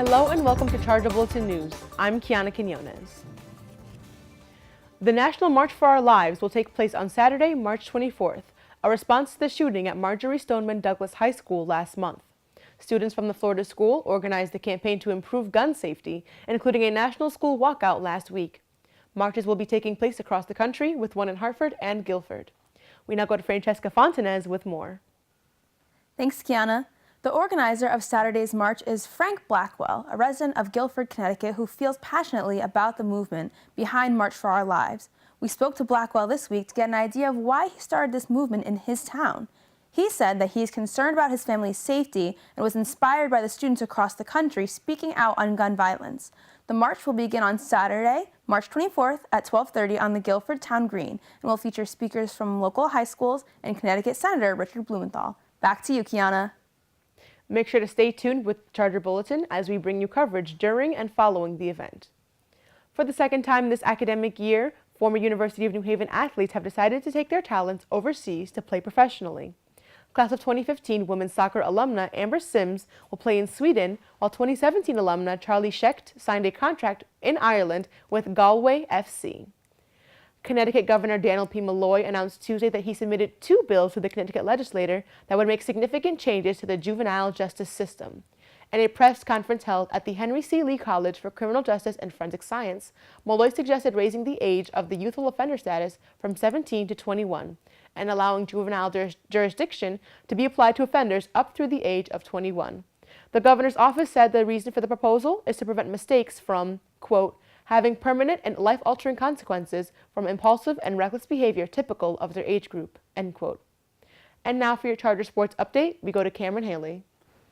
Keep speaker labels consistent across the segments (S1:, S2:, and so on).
S1: Hello and welcome to Charger Bulletin News. I'm Kiana Quinones. The National March for Our Lives will take place on Saturday, March 24th, a response to the shooting at Marjorie Stoneman Douglas High School last month. Students from the Florida school organized a campaign to improve gun safety, including a national school walkout last week. Marches will be taking place across the country, with one in Hartford and Guilford. We now go to Francesca Fontanez with more.
S2: Thanks, Kiana. The organizer of Saturday's march is Frank Blackwell, a resident of Guilford, Connecticut, who feels passionately about the movement behind March for Our Lives. We spoke to Blackwell this week to get an idea of why he started this movement in his town. He said that he is concerned about his family's safety and was inspired by the students across the country speaking out on gun violence. The march will begin on Saturday, March 24th at 12:30 on the Guilford Town Green and will feature speakers from local high schools and Connecticut Senator Richard Blumenthal. Back to you, Kiana.
S1: Make sure to stay tuned with Charger Bulletin as we bring you coverage during and following the event. For the second time this academic year, former University of New Haven athletes have decided to take their talents overseas to play professionally. Class of 2015 women's soccer alumna Amber Sims will play in Sweden, while 2017 alumna Charlie Schecht signed a contract in Ireland with Galway FC. Connecticut Governor Daniel P. Malloy announced Tuesday that he submitted 2 bills to the Connecticut legislature that would make significant changes to the juvenile justice system. In a press conference held at the Henry C. Lee College for Criminal Justice and Forensic Science, Malloy suggested raising the age of the youthful offender status from 17 to 21 and allowing juvenile jurisdiction to be applied to offenders up through the age of 21. The governor's office said the reason for the proposal is to prevent mistakes from, quote, having permanent and life-altering consequences from impulsive and reckless behavior typical of their age group, end quote. And now for your Charger Sports Update, we go to Cameron Haley.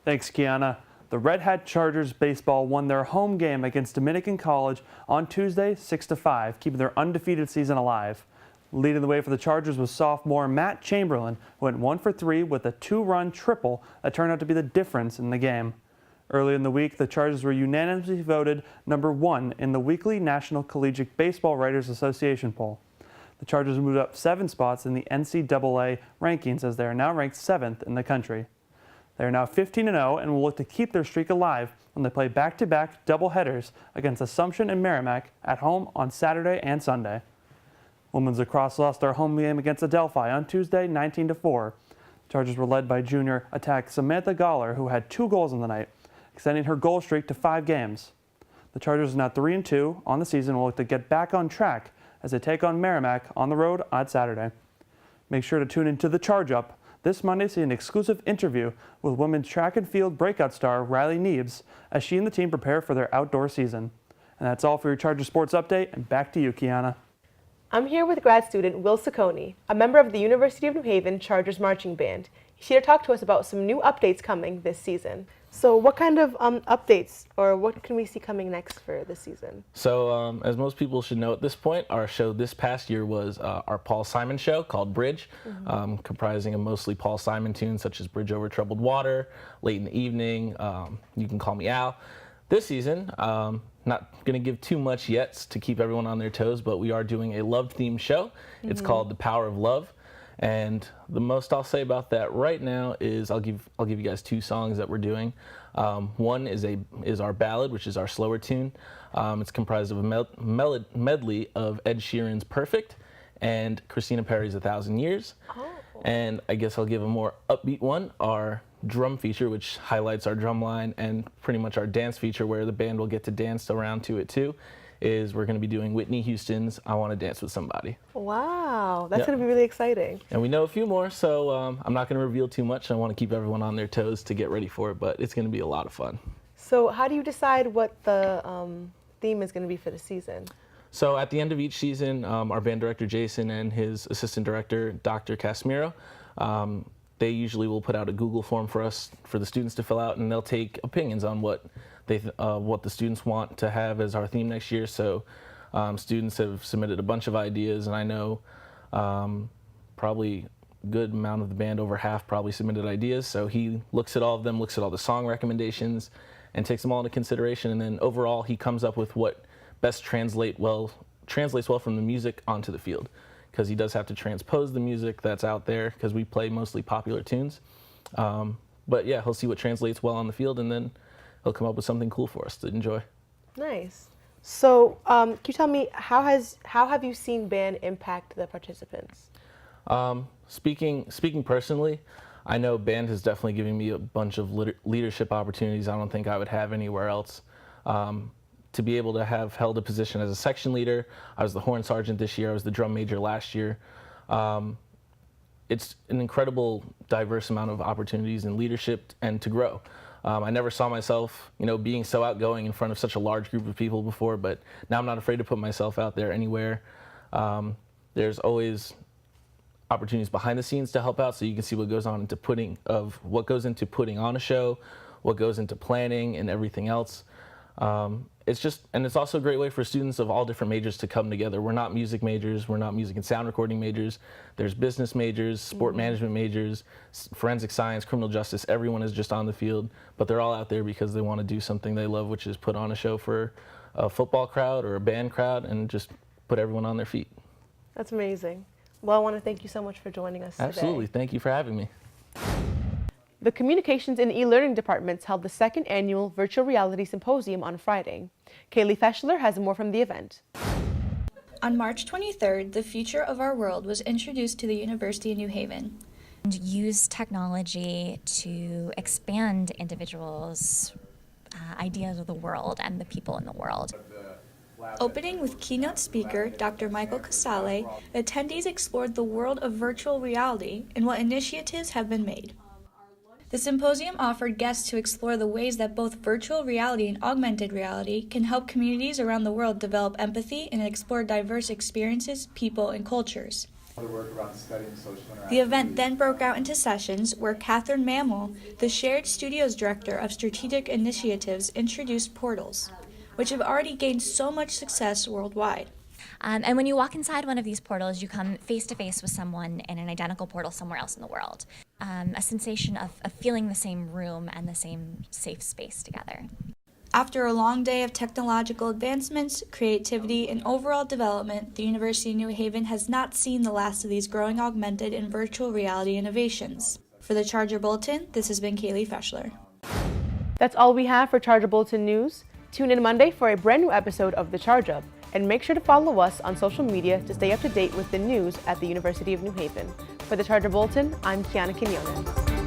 S3: Thanks, Kiana. The Red Hat Chargers baseball won their home game against Dominican College on Tuesday, 6-5, keeping their undefeated season alive. Leading the way for the Chargers was sophomore Matt Chamberlain, who went 1 for 3 with a 2-run triple that turned out to be the difference in the game. Early in the week, the Chargers were unanimously voted number 1 in the weekly National Collegiate Baseball Writers Association poll. The Chargers moved up 7 spots in the NCAA rankings as they are now ranked 7th in the country. They are now 15-0 and will look to keep their streak alive when they play back-to-back doubleheaders against Assumption and Merrimack at home on Saturday and Sunday. Women's lacrosse lost their home game against Adelphi on Tuesday, 19-4. Chargers were led by junior attack Samantha Goller, who had 2 goals in the night, extending her goal streak to 5 games. The Chargers are now 3-2 on the season and will look to get back on track as they take on Merrimack on the road on Saturday. Make sure to tune into The Charge Up this Monday to see an exclusive interview with women's track and field breakout star Riley Neebs as she and the team prepare for their outdoor season. And that's all for your Charger Sports Update, and back to you, Kiana.
S1: I'm here with grad student Will Ciccone, a member of the University of New Haven Chargers Marching Band. He's here to talk to us about some new updates coming this season. So what kind of updates or what can we see coming next for this season?
S4: So as most people should know at this point, our show this past year was our Paul Simon show called Bridge, comprising of mostly Paul Simon tunes such as Bridge Over Troubled Water, Late in the Evening, You Can Call Me Al. This season, not going to give too much yet to keep everyone on their toes, but we are doing a love-themed show. It's called The Power of Love. And the most I'll say about that right now is I'll give you guys 2 songs that we're doing. One is our ballad, which is our slower tune. It's comprised of a medley of Ed Sheeran's Perfect and Christina Perri's 1,000 Years. Oh. And I guess I'll give a more upbeat one, our drum feature, which highlights our drum line, and pretty much our dance feature where the band will get to dance around to it too, is we're going to be doing Whitney Houston's I Want to Dance with Somebody.
S1: Wow, that's going to be really exciting.
S4: And we know a few more, so I'm not going to reveal too much. I want to keep everyone on their toes to get ready for it, but it's going to be a lot of fun.
S1: So how do you decide what the theme is going to be for the season?
S4: So at the end of each season, our band director Jason and his assistant director, Dr. Casimiro, they usually will put out a Google form for us, for the students to fill out, and they'll take opinions on what the students want to have as our theme next year. So students have submitted a bunch of ideas, and I know probably a good amount of the band, over half, probably submitted ideas. So he looks at all of them, looks at all the song recommendations, and takes them all into consideration. And then overall, he comes up with what best translates well from the music onto the field, because he does have to transpose the music that's out there, because we play mostly popular tunes. But yeah, he'll see what translates well on the field, and then he'll come up with something cool for us to enjoy.
S1: Nice. So, can you tell me how have you seen band impact the participants?
S4: Speaking personally, I know band has definitely given me a bunch of leadership opportunities I don't think I would have anywhere else. To be able to have held a position as a section leader, I was the horn sergeant this year, I was the drum major last year. It's an incredible, diverse amount of opportunities in leadership and to grow. I never saw myself, being so outgoing in front of such a large group of people before, but now I'm not afraid to put myself out there anywhere. There's always opportunities behind the scenes to help out, so you can see what goes into putting on a show, what goes into planning and everything else. It's also a great way for students of all different majors to come together. We're not music majors, we're not music and sound recording majors. There's business majors, sport management majors, forensic science, criminal justice. Everyone is just on the field, but they're all out there because they want to do something they love, which is put on a show for a football crowd or a band crowd and just put everyone on their feet.
S1: That's amazing. Well, I want to thank you so much for joining us today.
S4: Absolutely. Thank you for having me.
S1: The Communications and E-Learning departments held the second annual Virtual Reality Symposium on Friday. Kaylee Feshler has more from the event.
S5: On March 23rd, the future of our world was introduced to the University of New Haven.
S6: And use technology to expand individuals' ideas of the world and the people in the world.
S5: Opening with keynote speaker Dr. Michael Casale, attendees explored the world of virtual reality and what initiatives have been made. The symposium offered guests to explore the ways that both virtual reality and augmented reality can help communities around the world develop empathy and explore diverse experiences, people, and cultures. The event then broke out into sessions where Catherine Mammal, the Shared Studios Director of Strategic Initiatives, introduced portals, which have already gained so much success worldwide.
S6: And when you walk inside one of these portals, you come face to face with someone in an identical portal somewhere else in the world. A sensation of feeling the same room and the same safe space together.
S5: After a long day of technological advancements, creativity, and overall development, the University of New Haven has not seen the last of these growing augmented and virtual reality innovations. For the Charger Bulletin, this has been Kaylee Feshler.
S1: That's all we have for Charger Bulletin News. Tune in Monday for a brand new episode of The Charge Up, and make sure to follow us on social media to stay up to date with the news at the University of New Haven. For the Charger Bulletin, I'm Kiana Quinones.